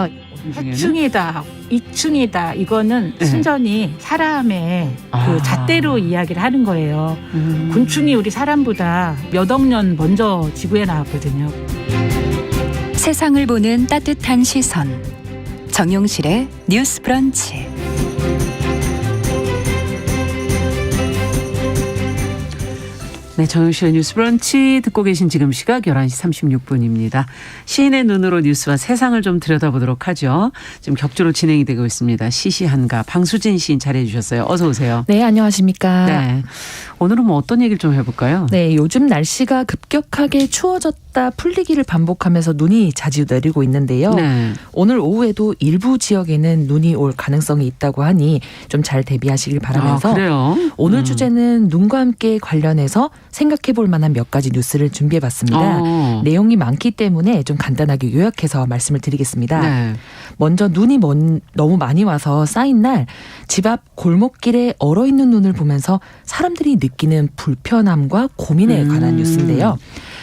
있어요. 해충이다, 이충이다. 이거는 네. 순전히 사람의 그 잣대로 이야기를 하는 거예요. 곤충이 우리 사람보다 몇 억 년 먼저 지구에 나왔거든요. 세상을 보는 따뜻한 시선. 정용실의 뉴스 브런치. 네, 정용실의 뉴스 브런치 듣고 계신 지금 시각 11시 36분입니다. 시인의 눈으로 뉴스와 세상을 좀 들여다보도록 하죠. 지금 격주로 진행이 되고 있습니다. 시시한가 방수진 시인 자리해 주셨어요. 어서 오세요. 네, 안녕하십니까. 네, 오늘은 뭐 어떤 얘기를 좀 해볼까요? 네, 요즘 날씨가 급격하게 추워졌다 풀리기를 반복하면서 눈이 자주 내리고 있는데요. 네. 오늘 오후에도 일부 지역에는 눈이 올 가능성이 있다고 하니 좀 잘 대비하시길 바라면서 그래요? 오늘 주제는 눈과 함께 관련해서 생각해 볼 만한 몇 가지 뉴스를 준비해봤습니다. 내용이 많기 때문에 좀 간단하게 요약해서 말씀을 드리겠습니다. 네. 먼저 눈이 너무 많이 와서 쌓인 날 집 앞 골목길에 얼어있는 눈을 보면서 사람들이 느끼는 불편함과 고민에 관한 뉴스인데요.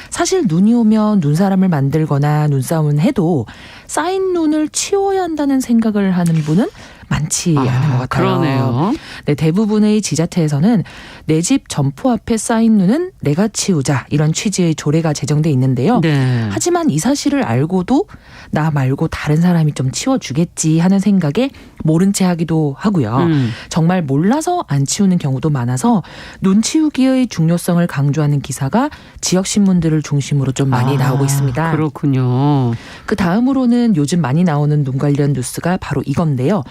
사실 눈이 오면 눈사람을 만들거나 눈싸움은 해도 쌓인 눈을 치워야 한다는 생각을 하는 분은 많지 않은 것 같아요. 그러네요. 네, 대부분의 지자체에서는 내 집 점포 앞에 쌓인 눈은 내가 치우자 이런 취지의 조례가 제정돼 있는데요. 네. 하지만 이 사실을 알고도 나 말고 다른 사람이 좀 치워주겠지 하는 생각에 모른 채 하기도 하고요. 정말 몰라서 안 치우는 경우도 많아서 눈 치우기의 중요성을 강조하는 기사가 지역 신문들을 중심으로 좀 많이 나오고 있습니다. 그렇군요. 그 다음으로는 요즘 많이 나오는 눈 관련 뉴스가 바로 이건데요.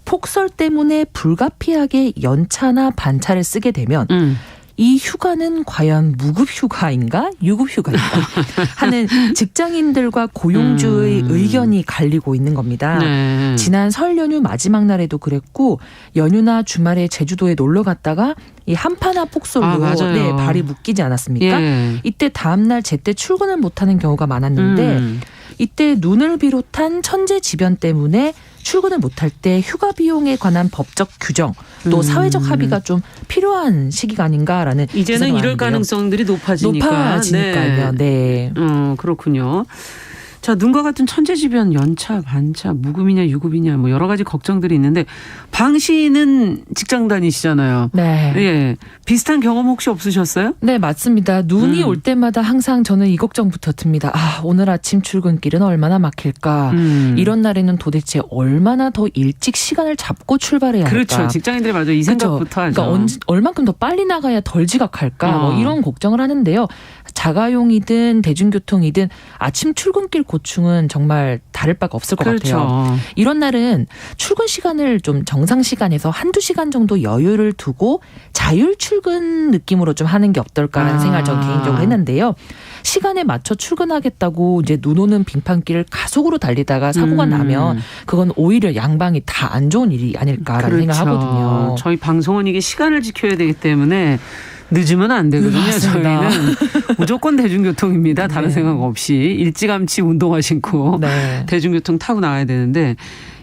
폭설 때문에 불가피하게 연차나 반차를 쓰게 되면 이 휴가는 과연 무급 휴가인가 유급 휴가인가 하는 직장인들과 고용주의 의견이 갈리고 있는 겁니다. 네. 지난 설 연휴 마지막 날에도 그랬고 연휴나 주말에 제주도에 놀러 갔다가 이 한파나 폭설로 네, 발이 묶이지 않았습니까? 예. 이때 다음날 제때 출근을 못하는 경우가 많았는데 이때 눈을 비롯한 천재지변 때문에 출근을 못할 때 휴가 비용에 관한 법적 규정 또 사회적 합의가 좀 필요한 시기가 아닌가라는 이제는 이럴 가능성들이 높아지니까요. 네. 그렇군요. 자, 눈과 같은 천재지변 연차, 반차, 무급이냐 유급이냐 뭐 여러 가지 걱정들이 있는데 방 시인은 직장 다니시잖아요. 네. 예. 비슷한 경험 혹시 없으셨어요? 네, 맞습니다. 눈이 올 때마다 항상 저는 이 걱정부터 듭니다. 오늘 아침 출근길은 얼마나 막힐까. 이런 날에는 도대체 얼마나 더 일찍 시간을 잡고 출발해야 할까. 그렇죠. 직장인들이 맞아 이 생각부터 하죠. 그러니까 얼만큼 더 빨리 나가야 덜 지각할까. 뭐 이런 걱정을 하는데요. 자가용이든 대중교통이든 아침 출근길 고충은 정말 다를 바가 없을 것 같아요. 이런 날은 출근 시간을 좀 정상 시간에서 한두 시간 정도 여유를 두고 자율 출근 느낌으로 좀 하는 게 어떨까라는 생각을 전 개인적으로 했는데요. 시간에 맞춰 출근하겠다고 이제 눈 오는 빙판길을 가속으로 달리다가 사고가 나면 그건 오히려 양방이 다 안 좋은 일이 아닐까라는 생각하거든요. 저희 방송은 이게 시간을 지켜야 되기 때문에 늦으면 안 되거든요. 맞습니다. 저희는 무조건 대중교통입니다. 다른 생각 없이 일찌감치 운동화 신고 대중교통 타고 나와야 되는데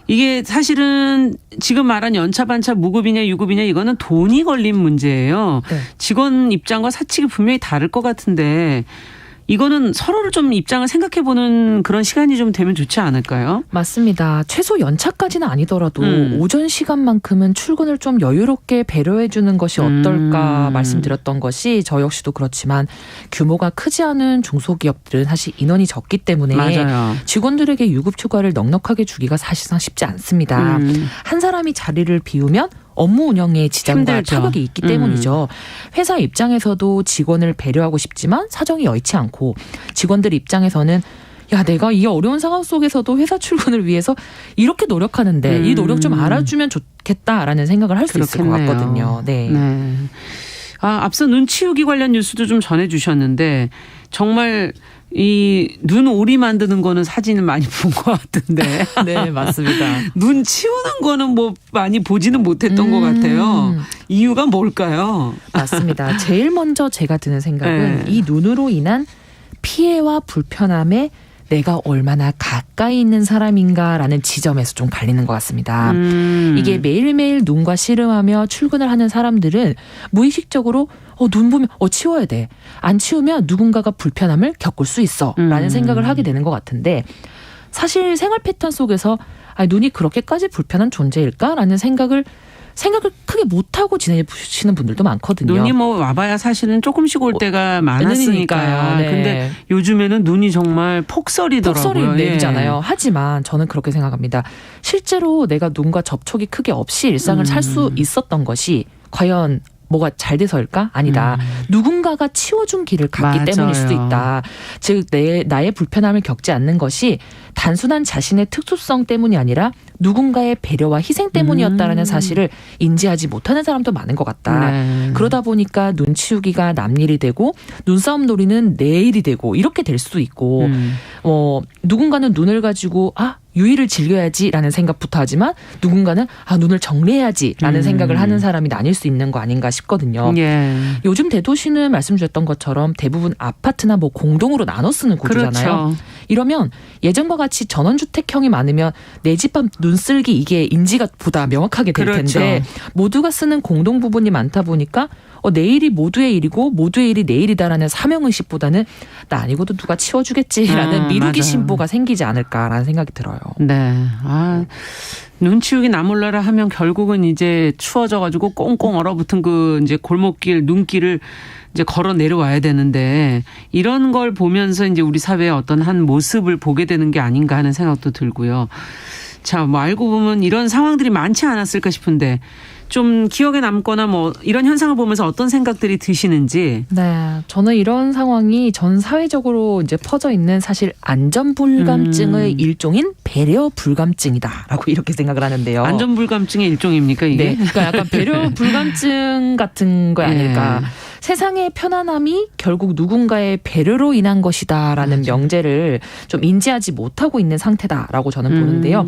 이게 사실은 지금 말한 연차 반차 무급이냐 유급이냐 이거는 돈이 걸린 문제예요. 네. 직원 입장과 사측이 분명히 다를 것 같은데 이거는 서로를 좀 입장을 생각해보는 그런 시간이 좀 되면 좋지 않을까요? 맞습니다. 최소 연차까지는 아니더라도 오전 시간만큼은 출근을 좀 여유롭게 배려해 주는 것이 어떨까 말씀드렸던 것이 저 역시도 그렇지만 규모가 크지 않은 중소기업들은 사실 인원이 적기 때문에 맞아요. 직원들에게 유급 휴가를 넉넉하게 주기가 사실상 쉽지 않습니다. 한 사람이 자리를 비우면 업무 운영에 지장과 힘들죠. 타격이 있기 때문이죠. 회사 입장에서도 직원을 배려하고 싶지만 사정이 여의치 않고 직원들 입장에서는 야, 내가 이 어려운 상황 속에서도 회사 출근을 위해서 이렇게 노력하는데 이 노력 좀 알아주면 좋겠다라는 생각을 할 수 있을 것 같거든요. 네. 앞서 눈 치우기 관련 뉴스도 좀 전해주셨는데 정말 이 눈 오리 만드는 거는 사진을 많이 본 것 같은데. 네, 맞습니다. 눈 치우는 거는 뭐 많이 보지는 못했던 것 같아요. 이유가 뭘까요? 맞습니다. 제일 먼저 제가 드는 생각은 이 눈으로 인한 피해와 불편함에 내가 얼마나 가까이 있는 사람인가라는 지점에서 좀 갈리는 것 같습니다. 이게 매일매일 눈과 씨름하며 출근을 하는 사람들은 무의식적으로 눈 보면 치워야 돼. 안 치우면 누군가가 불편함을 겪을 수 있어. 라는 생각을 하게 되는 것 같은데 사실 생활 패턴 속에서 눈이 그렇게까지 불편한 존재일까라는 생각을 크게 못하고 지내시는 분들도 많거든요. 눈이 뭐 와봐야 사실은 조금씩 올 때가 많았으니까요. 네. 근데 요즘에는 눈이 정말 폭설이더라고요. 폭설이 내리잖아요. 하지만 저는 그렇게 생각합니다. 실제로 내가 눈과 접촉이 크게 없이 일상을 살 수 있었던 것이 과연 뭐가 잘 돼서일까? 아니다. 누군가가 치워준 길을 갔기 맞아요. 때문일 수도 있다. 즉 나의 불편함을 겪지 않는 것이 단순한 자신의 특수성 때문이 아니라 누군가의 배려와 희생 때문이었다라는 사실을 인지하지 못하는 사람도 많은 것 같다. 네. 그러다 보니까 눈 치우기가 남 일이 되고 눈싸움 놀이는 내 일이 되고 이렇게 될 수도 있고 누군가는 눈을 가지고 유의를 즐겨야지라는 생각부터 하지만 누군가는 눈을 정리해야지라는 생각을 하는 사람이 나뉠 수 있는 거 아닌가 싶거든요. 예. 요즘 대도시는 말씀 주셨던 것처럼 대부분 아파트나 뭐 공동으로 나눠 쓰는 구조잖아요. 그렇죠. 이러면 예전과 같이 전원주택형이 많으면 내 집 앞 눈쓸기 이게 인지가 보다 명확하게 될 그렇죠. 텐데 모두가 쓰는 공동 부분이 많다 보니까 내일이 모두의 일이고 모두의 일이 내일이다라는 사명의식보다는 나 아니고도 누가 치워주겠지라는 미루기 맞아요. 신보가 생기지 않을까라는 생각이 들어요. 네. 눈 치우기 나 몰라라 하면 결국은 이제 추워져가지고 꽁꽁 얼어붙은 그 이제 골목길, 눈길을 이제 걸어 내려와야 되는데 이런 걸 보면서 이제 우리 사회의 어떤 한 모습을 보게 되는 게 아닌가 하는 생각도 들고요. 자, 뭐 알고 보면 이런 상황들이 많지 않았을까 싶은데 좀 기억에 남거나 뭐 이런 현상을 보면서 어떤 생각들이 드시는지. 네, 저는 이런 상황이 전 사회적으로 이제 퍼져 있는 사실 안전불감증의 일종인 배려불감증이다라고 이렇게 생각을 하는데요. 안전불감증의 일종입니까 이게? 네, 그러니까 약간 배려불감증 같은 거 아닐까. 네. 세상의 편안함이 결국 누군가의 배려로 인한 것이다라는 명제를 좀 인지하지 못하고 있는 상태다라고 저는 보는데요.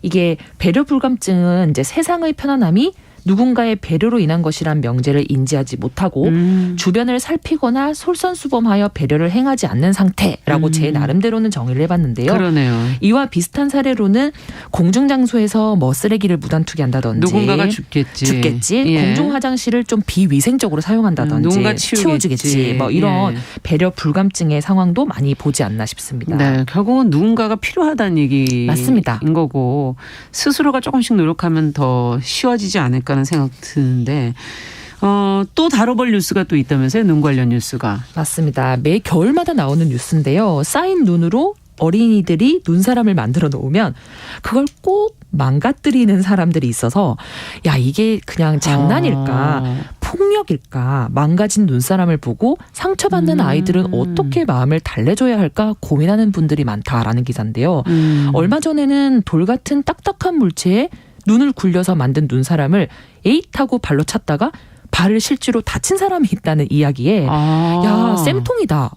이게 배려불감증은 이제 세상의 편안함이 누군가의 배려로 인한 것이란 명제를 인지하지 못하고 주변을 살피거나 솔선수범하여 배려를 행하지 않는 상태라고 제 나름대로는 정의를 해봤는데요. 그러네요. 이와 비슷한 공중장소에서 뭐 쓰레기를 무단 투기한다든지 누군가가 죽겠지. 예. 공중화장실을 좀 비위생적으로 사용한다든지 누군가 치워주겠지. 뭐 이런 배려 불감증의 상황도 많이 보지 않나 싶습니다. 네, 결국은 누군가가 필요하다는 얘기인 맞습니다. 거고 스스로가 조금씩 노력하면 더 쉬워지지 않을까 하는 생각 드는데 또 다뤄볼 뉴스가 또 있다면서요? 눈 관련 뉴스가. 맞습니다. 매 겨울마다 나오는 뉴스인데요. 쌓인 눈으로 어린이들이 눈사람을 만들어 놓으면 그걸 꼭 망가뜨리는 사람들이 있어서 야 이게 그냥 장난일까 폭력일까 망가진 눈사람을 보고 상처받는 아이들은 어떻게 마음을 달래줘야 할까 고민하는 분들이 많다라는 기사인데요. 얼마 전에는 돌 같은 딱딱한 물체에 눈을 굴려서 만든 눈사람을 에잇하고 발로 찼다가 발을 실제로 다친 사람이 있다는 이야기에 야 쌤통이다.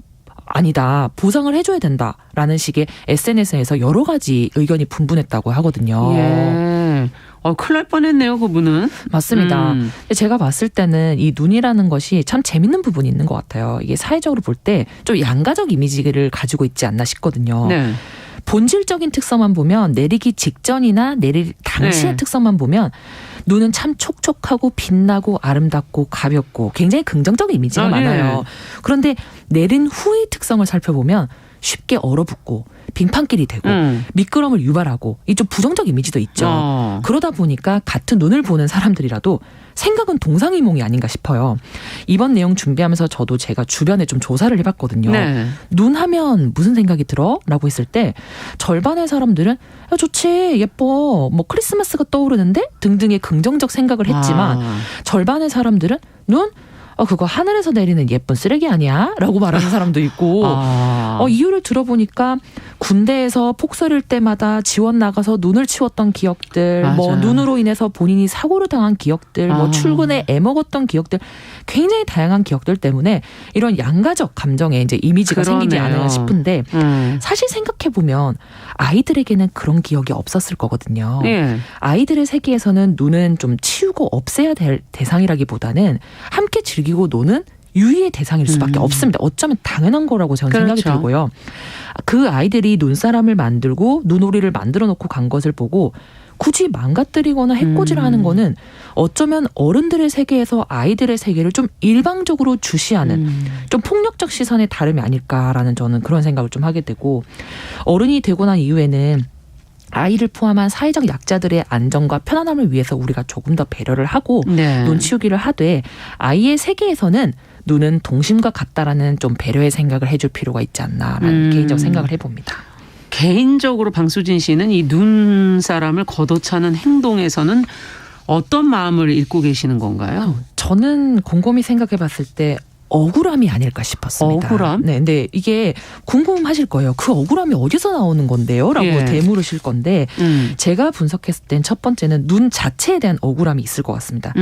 아니다. 보상을 해줘야 된다라는 식의 SNS에서 여러 가지 의견이 분분했다고 하거든요. 예. 큰일 날 뻔했네요, 그분은. 맞습니다. 제가 봤을 때는 이 눈이라는 것이 참 재밌는 부분이 있는 것 같아요. 이게 사회적으로 볼 때 좀 양가적 이미지를 가지고 있지 않나 싶거든요. 네. 본질적인 특성만 보면 내리기 직전이나 내릴 당시의 네. 특성만 보면 눈은 참 촉촉하고 빛나고 아름답고 가볍고 굉장히 긍정적인 이미지가 많아요. 네. 그런데 내린 후의 특성을 살펴보면 쉽게 얼어붙고 빙판길이 되고 미끄럼을 유발하고 이 좀 부정적 이미지도 있죠. 그러다 보니까 같은 눈을 보는 사람들이라도 생각은 동상이몽이 아닌가 싶어요. 이번 내용 준비하면서 저도 제가 주변에 좀 조사를 해봤거든요. 네. 눈 하면 무슨 생각이 들어? 라고 했을 때 절반의 사람들은 야, 좋지 예뻐 뭐 크리스마스가 떠오르는데 등등의 긍정적 생각을 했지만 절반의 사람들은 눈? 그거 하늘에서 내리는 예쁜 쓰레기 아니야? 라고 말하는 사람도 있고 이유를 들어보니까 군대에서 폭설일 때마다 지원 나가서 눈을 치웠던 기억들 맞아요. 뭐 눈으로 인해서 본인이 사고를 당한 기억들 뭐 출근에 애먹었던 기억들 굉장히 다양한 기억들 때문에 이런 양가적 감정의 이제 이미지가 생기지 않을까 싶은데 사실 생각해보면 아이들에게는 그런 기억이 없었을 거거든요. 예. 아이들의 세계에서는 눈은 좀 치우고 없애야 될 대상이라기보다는 함께 즐기고 노는 유의의 대상일 수밖에 없습니다. 어쩌면 당연한 거라고 저는 생각이 그렇죠. 들고요. 그 아이들이 눈사람을 만들고 눈오리를 만들어 놓고 간 것을 보고 굳이 망가뜨리거나 해코지를 하는 거는 어쩌면 어른들의 세계에서 아이들의 세계를 좀 일방적으로 주시하는 좀 폭력적 시선의 다름이 아닐까라는 저는 그런 생각을 좀 하게 되고, 어른이 되고 난 이후에는 아이를 포함한 사회적 약자들의 안전과 편안함을 위해서 우리가 조금 더 배려를 하고 네. 눈 치우기를 하되, 아이의 세계에서는 눈은 동심과 같다라는 좀 배려의 생각을 해줄 필요가 있지 않나라는 개인적 생각을 해봅니다. 개인적으로 방수진 씨는 이 눈사람을 걷어차는 행동에서는 어떤 마음을 읽고 계시는 건가요? 저는 곰곰이 생각해 봤을 때 억울함이 아닐까 싶었습니다. 억울함? 네, 근데 이게 궁금하실 거예요. 그 억울함이 어디서 나오는 건데요? 라고 예. 되물으실 건데, 제가 분석했을 땐 첫 번째는 눈 자체에 대한 억울함이 있을 것 같습니다.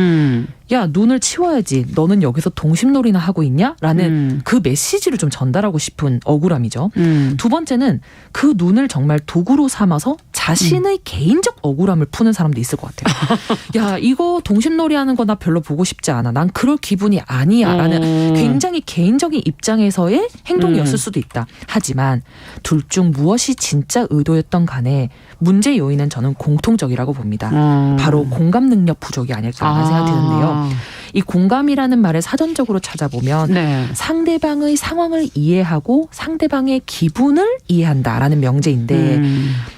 야, 눈을 치워야지. 너는 여기서 동심놀이나 하고 있냐? 라는 그 메시지를 좀 전달하고 싶은 억울함이죠. 두 번째는 그 눈을 정말 도구로 삼아서 자신의 개인적 억울함을 푸는 사람도 있을 것 같아요. 야, 이거 동심놀이 하는 거 나 별로 보고 싶지 않아. 난 그럴 기분이 아니야. 라는 굉장히 개인적인 입장에서의 행동이었을 수도 있다. 하지만 둘 중 무엇이 진짜 의도였던 간에 문제 요인은 저는 공통적이라고 봅니다. 바로 공감 능력 부족이 아닐까라는 생각이 드는데요. 이 공감이라는 말을 사전적으로 찾아보면 네. 상대방의 상황을 이해하고 상대방의 기분을 이해한다라는 명제인데,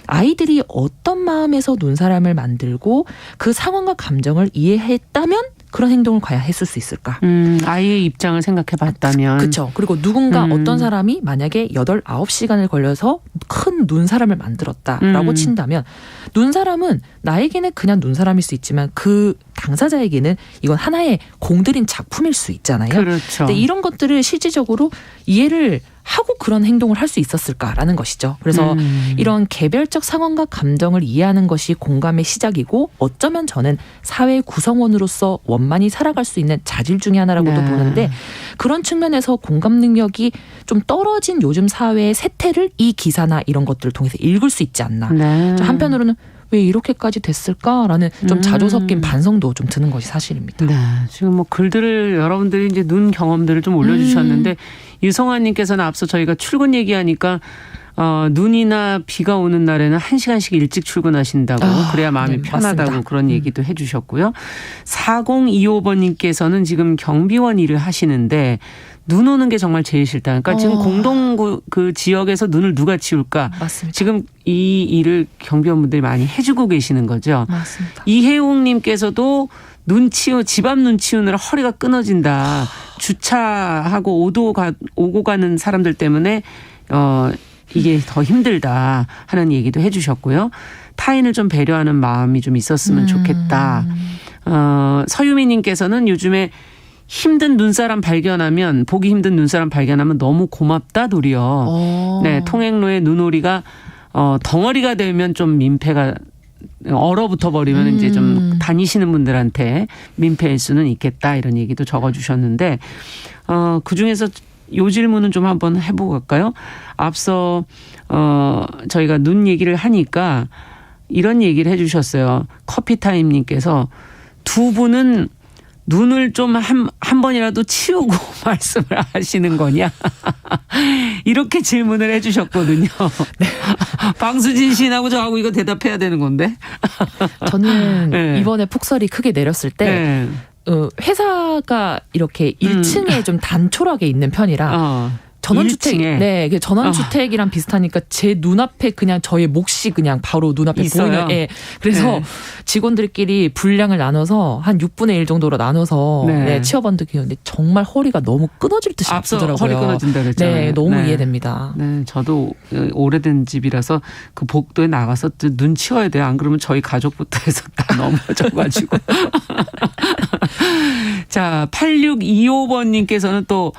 아이들이 어떤 마음에서 눈사람을 만들고 그 상황과 감정을 이해했다면 그런 행동을 과연 했을 수 있을까? 아이의 입장을 생각해 봤다면. 그렇죠. 그리고 누군가 어떤 사람이 만약에 8, 9시간을 걸려서 큰 눈사람을 만들었다라고 친다면, 눈사람은 나에게는 그냥 눈사람일 수 있지만 그 당사자에게는 이건 하나의 공들인 작품일 수 있잖아요. 그렇죠. 근데 이런 것들을 실질적으로 이해를 하고 그런 행동을 할 수 있었을까라는 것이죠. 그래서 이런 개별적 상황과 감정을 이해하는 것이 공감의 시작이고, 어쩌면 저는 사회 구성원으로서 원만히 살아갈 수 있는 자질 중에 하나라고도 네. 보는데, 그런 측면에서 공감 능력이 좀 떨어진 요즘 사회의 세태를 이 기사나 이런 것들을 통해서 읽을 수 있지 않나. 네. 한편으로는 왜 이렇게까지 됐을까라는 좀 자조 섞인 반성도 좀 드는 것이 사실입니다. 네, 지금 뭐 글들을 여러분들이 이제 눈 경험들을 좀 올려주셨는데, 유성환님께서는 앞서 저희가 출근 얘기하니까 눈이나 비가 오는 날에는 1시간씩 일찍 출근하신다고, 그래야 마음이 네, 편하다고 맞습니다. 그런 얘기도 해주셨고요. 4025번님께서는 지금 경비원 일을 하시는데 눈 오는 게 정말 제일 싫다. 그러니까 지금 공동 그 지역에서 눈을 누가 치울까? 맞습니다. 지금 이 일을 경비원분들이 많이 해주고 계시는 거죠. 맞습니다. 이혜웅님께서도 집 앞 눈 치우느라 허리가 끊어진다. 주차하고 오고 가는 사람들 때문에 이게 더 힘들다 하는 얘기도 해주셨고요. 타인을 좀 배려하는 마음이 좀 있었으면 좋겠다. 서유미님께서는 요즘에 힘든 눈사람 발견하면, 보기 힘든 눈사람 발견하면 너무 고맙다 도리어. 네, 통행로에 눈오리가 덩어리가 되면 좀 민폐가 얼어붙어 버리면 이제 좀 다니시는 분들한테 민폐일 수는 있겠다, 이런 얘기도 적어주셨는데, 그 중에서 요 질문은 좀 한번 해보고 갈까요? 앞서 저희가 눈 얘기를 하니까 이런 얘기를 해주셨어요. 커피타임님께서 두 분은 눈을 좀 한 번이라도 치우고 말씀을 하시는 거냐? 이렇게 질문을 해주셨거든요. 네. 방수진 씨하고 저하고 이거 대답해야 되는 건데. 저는 네. 이번에 폭설이 크게 내렸을 때 네. 회사가 이렇게 1층에 좀 단촐하게 있는 편이라 전원주택, 1층에. 네, 전원주택이랑 비슷하니까 제 눈앞에 그냥 저의 몫이 그냥 바로 눈앞에 있어요? 보이는, 예. 그래서 네. 직원들끼리 분량을 나눠서 한 6분의 1 정도로 나눠서 네. 네, 치워본 적이 있는데 정말 허리가 너무 끊어질 듯이 앞서 아프더라고요. 허리 끊어진다 그랬잖아요. 네, 너무 네. 이해됩니다. 네, 저도 오래된 집이라서 그 복도에 나가서 눈 치워야 돼요. 안 그러면 저희 가족부터 해서 다 넘어져가지고. 자, 8625번님께서는 또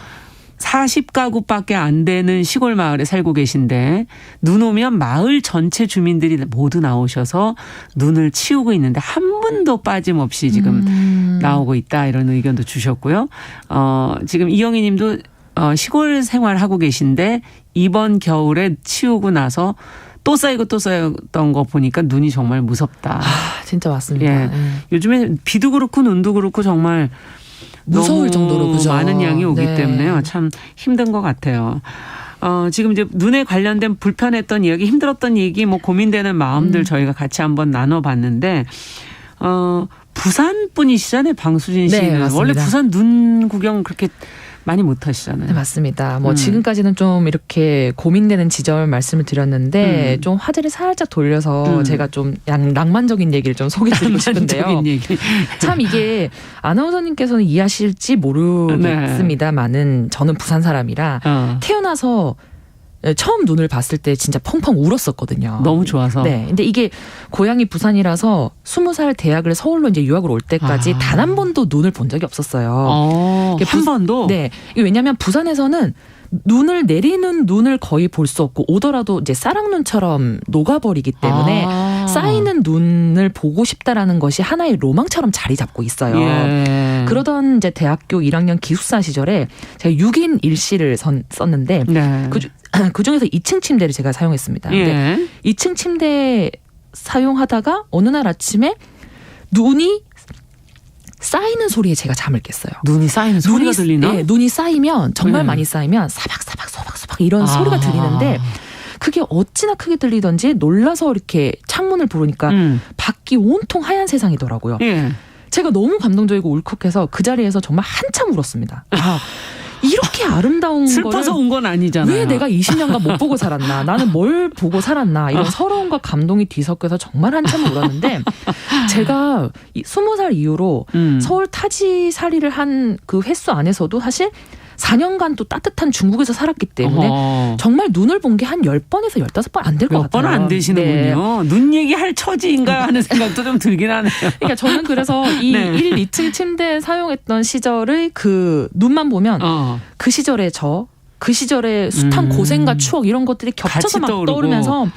40가구밖에 안 되는 시골 마을에 살고 계신데, 눈 오면 마을 전체 주민들이 모두 나오셔서 눈을 치우고 있는데 한 분도 빠짐없이 지금 나오고 있다, 이런 의견도 주셨고요. 지금 이영희 님도 시골 생활하고 계신데 이번 겨울에 치우고 나서 또 쌓였던 거 보니까 눈이 정말 무섭다. 진짜 맞습니다. 예. 요즘에 비도 그렇고 눈도 그렇고 정말 무서울 너무 정도로 그죠. 많은 양이 오기 네. 때문에요. 참 힘든 것 같아요. 지금 이제 눈에 관련된 불편했던 이야기, 힘들었던 얘기, 뭐 고민되는 마음들 저희가 같이 한번 나눠봤는데, 부산 분이시잖아요, 방수진 씨는. 네, 맞습니다. 원래 부산 눈 구경 그렇게 많이 못 하시잖아요. 네, 맞습니다. 뭐 지금까지는 좀 이렇게 고민되는 지점 말씀을 드렸는데 좀 화제를 살짝 돌려서 제가 좀 낭만적인 얘기를 좀 소개드리고 싶은데요. 낭만적인 얘기. 참 이게 아나운서님께서는 이해하실지 모르겠습니다만은 저는 부산 사람이라 태어나서 처음 눈을 봤을 때 진짜 펑펑 울었었거든요. 너무 좋아서. 네. 근데 이게 고향이 부산이라서 20살 대학을 서울로 이제 유학을 올 때까지 단 한 번도 눈을 본 적이 없었어요. 한 번도? 네. 이게 왜냐하면 부산에서는 눈을 내리는 눈을 거의 볼 수 없고 오더라도 이제 쌀랑눈처럼 녹아버리기 때문에 쌓이는 눈을 보고 싶다라는 것이 하나의 로망처럼 자리 잡고 있어요. 예. 그러던 이제 대학교 1학년 기숙사 시절에 제가 6인 1실을 썼는데 네. 그중에서 2층 침대를 제가 사용했습니다. 예. 근데 2층 침대 사용하다가 어느 날 아침에 눈이 쌓이는 소리에 제가 잠을 깼어요. 눈이 쌓이는 소리가 들리나? 네, 눈이 쌓이면 정말 많이 쌓이면 사박사박 소박소박 이런 소리가 들리는데 그게 어찌나 크게 들리던지 놀라서 이렇게 창문을 보니까 밖이 온통 하얀 세상이더라고요. 예. 제가 너무 감동적이고 울컥해서 그 자리에서 정말 한참 울었습니다. 이렇게 아름다운 슬퍼서 거를 온 건 아니잖아요. 왜 내가 20년간 못 보고 살았나? 나는 뭘 보고 살았나? 이런 서러움과 감동이 뒤섞여서 정말 한참 울었는데 제가 20살 이후로 서울 타지살이를 한 그 횟수 안에서도 사실 4년간 또 따뜻한 중국에서 살았기 때문에 정말 눈을 본 게 한 10번에서 15번 안 될 것 같아요. 몇 번은 안 되시는군요. 네. 눈 얘기할 처지인가 하는 생각도 좀 들긴 하네요. 그러니까 저는 그래서 이 네. 1, 2층 침대 사용했던 시절의 그 눈만 보면 그 시절의 그 시절의 숱한 고생과 추억 이런 것들이 겹쳐서 막 떠오르고. 떠오르면서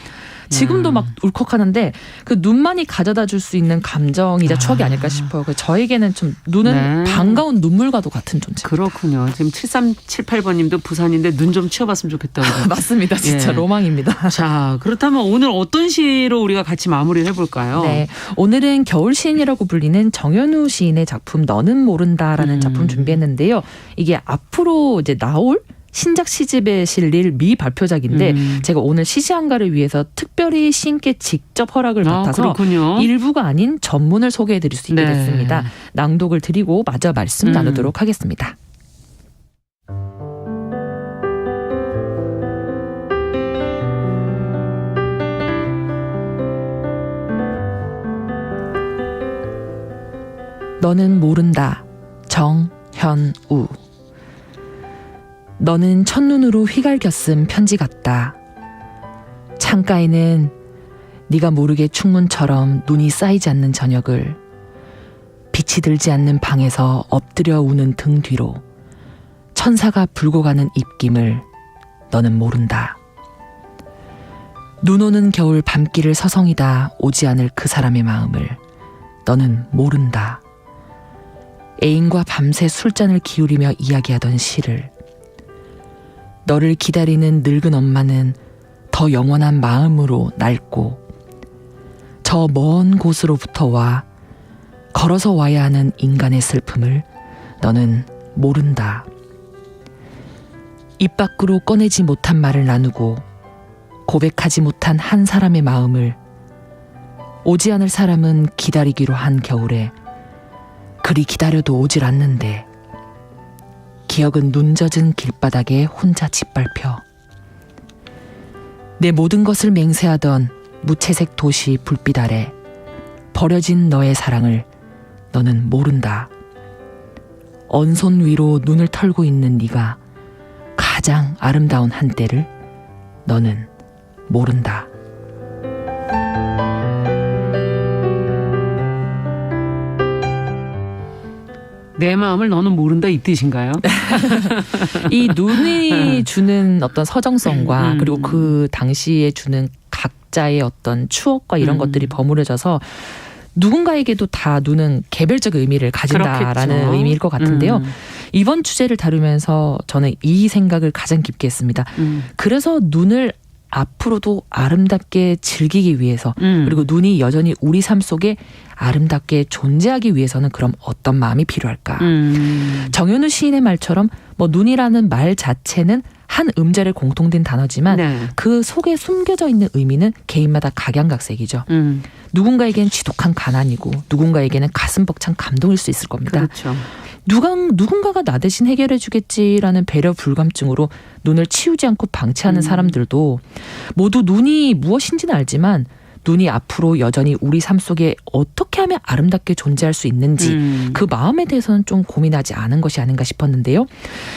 지금도 막 울컥하는데 그 눈만이 가져다 줄 수 있는 감정이자 추억이 아닐까 싶어요. 저에게는 좀 눈은 네. 반가운 눈물과도 같은 존재. 그렇군요. 지금 7378번님도 부산인데 눈 좀 치워봤으면 좋겠다고. 맞습니다. 진짜 예. 로망입니다. 자, 그렇다면 오늘 어떤 시로 우리가 같이 마무리를 해볼까요? 네, 오늘은 겨울 시인이라고 불리는 정현우 시인의 작품 너는 모른다라는 작품 준비했는데요. 이게 앞으로 이제 나올 신작 시집에 실릴 미발표작인데 제가 오늘 시시한가를 위해서 특별히 시인께 직접 허락을 받아서 그렇군요. 일부가 아닌 전문을 소개해드릴 수 있게 네. 됐습니다. 낭독을 드리고 마저 말씀 나누도록 하겠습니다. 너는 모른다. 정현우. 너는 첫눈으로 휘갈겼음 편지 같다. 창가에는 네가 모르게 충문처럼 눈이 쌓이지 않는 저녁을 빛이 들지 않는 방에서 엎드려 우는 등 뒤로 천사가 불고 가는 입김을 너는 모른다. 눈 오는 겨울 밤길을 서성이다 오지 않을 그 사람의 마음을 너는 모른다. 애인과 밤새 술잔을 기울이며 이야기하던 시를 너를 기다리는 늙은 엄마는 더 영원한 마음으로 낡고 저 먼 곳으로부터 와 걸어서 와야 하는 인간의 슬픔을 너는 모른다. 입 밖으로 꺼내지 못한 말을 나누고 고백하지 못한 한 사람의 마음을 오지 않을 사람은 기다리기로 한 겨울에 그리 기다려도 오질 않는데 기억은 눈 젖은 길바닥에 혼자 짓밟혀 내 모든 것을 맹세하던 무채색 도시 불빛 아래 버려진 너의 사랑을 너는 모른다. 언손 위로 눈을 털고 있는 네가 가장 아름다운 한때를 너는 모른다. 내 마음을 너는 모른다 이 뜻인가요? 이 눈이 주는 어떤 서정성과 그리고 그 당시에 주는 각자의 어떤 추억과 이런 것들이 버무려져서 누군가에게도 다 눈은 개별적 의미를 가진다라는 그렇겠죠. 의미일 것 같은데요. 이번 주제를 다루면서 저는 이 생각을 가장 깊게 했습니다. 그래서 눈을 앞으로도 아름답게 즐기기 위해서 그리고 눈이 여전히 우리 삶 속에 아름답게 존재하기 위해서는 그럼 어떤 마음이 필요할까? 정현우 시인의 말처럼 뭐 눈이라는 말 자체는 한 음절에 공통된 단어지만 네. 그 속에 숨겨져 있는 의미는 개인마다 각양각색이죠. 누군가에게는 지독한 가난이고 누군가에게는 가슴 벅찬 감동일 수 있을 겁니다. 그렇죠. 누군가가 나 대신 해결해 주겠지라는 배려 불감증으로 눈을 치우지 않고 방치하는 사람들도 모두 눈이 무엇인지는 알지만 눈이 앞으로 여전히 우리 삶 속에 어떻게 하면 아름답게 존재할 수 있는지 그 마음에 대해서는 좀 고민하지 않은 것이 아닌가 싶었는데요.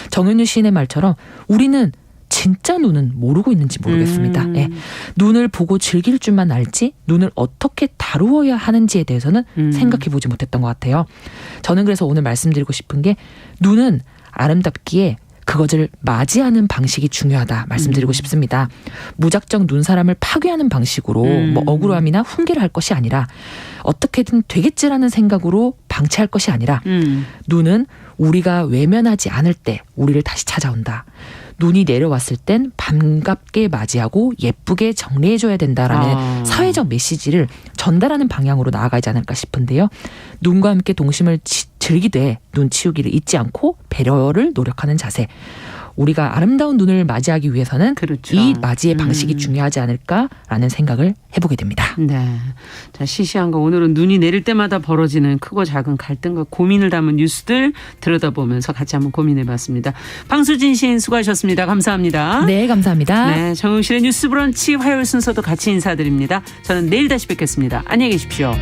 정현유 시인의 말처럼 우리는 진짜 눈은 모르고 있는지 모르겠습니다. 예. 눈을 보고 즐길 줄만 알지 눈을 어떻게 다루어야 하는지에 대해서는 생각해보지 못했던 것 같아요. 저는 그래서 오늘 말씀드리고 싶은 게 눈은 아름답기에 그것을 맞이하는 방식이 중요하다 말씀드리고 싶습니다. 무작정 눈사람을 파괴하는 방식으로 뭐 억울함이나 훈계를 할 것이 아니라 어떻게든 되겠지라는 생각으로 방치할 것이 아니라 눈은 우리가 외면하지 않을 때 우리를 다시 찾아온다. 눈이 내려왔을 땐 반갑게 맞이하고 예쁘게 정리해줘야 된다라는 사회적 메시지를 전달하는 방향으로 나아가지 않을까 싶은데요. 눈과 함께 동심을 즐기되 눈 치우기를 잊지 않고 배려를 노력하는 자세. 우리가 아름다운 눈을 맞이하기 위해서는 그렇죠. 이 맞이의 방식이 중요하지 않을까라는 생각을 해보게 됩니다. 네. 자, 시시한 거 오늘은 눈이 내릴 때마다 벌어지는 크고 작은 갈등과 고민을 담은 뉴스들 들여다보면서 같이 한번 고민해봤습니다. 방수진 시인 수고하셨습니다. 감사합니다. 네, 감사합니다. 네, 정용실의 뉴스 브런치 화요일 순서도 같이 인사드립니다. 저는 내일 다시 뵙겠습니다. 안녕히 계십시오.